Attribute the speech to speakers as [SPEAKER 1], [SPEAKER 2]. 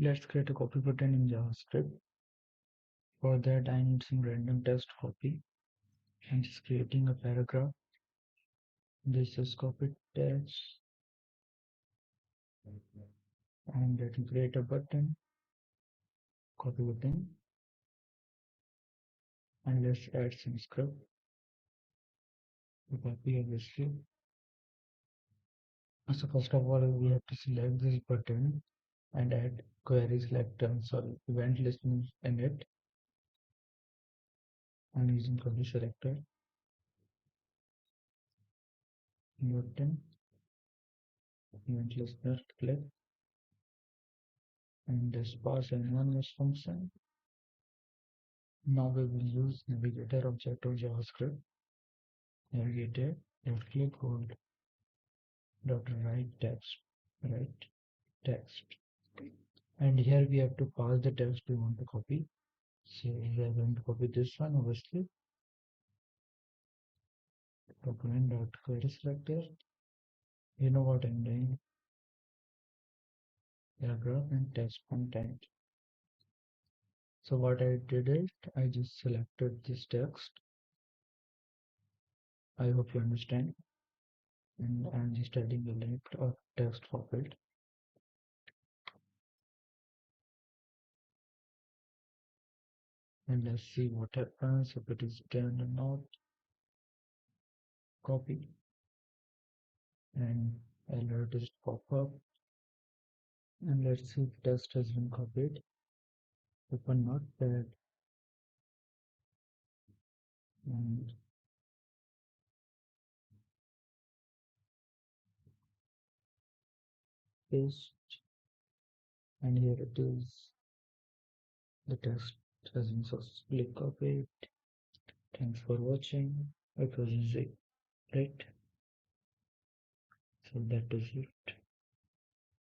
[SPEAKER 1] Let's create a copy button in JavaScript. For that, I need some random text copy. I'm just creating a paragraph. This is copy text. And let me create a button, copy button, and let's add some script to copy obviously. So first of all, we have to select this button and add query selector, sorry, event listener in it. I'm using query selector button, event listener click, and this pass anonymous function. Now we will use navigator object of JavaScript. Navigator dot clipboard dot write text, and here we have to pass the text we want to copy. So we are going to copy this one obviously. Document dot query selector. You know what I'm doing. Paragraph and text content. So what I did is I just selected this text. I hope you understand. And I'm just adding a link of text for it. And let's see what happens if it is done or not. Copy. And alert is pop up. And let's see if text has been copied. Open notepad and paste. And here it is. The text has been successfully copied. Thanks for watching. It was easy, right? So that is it.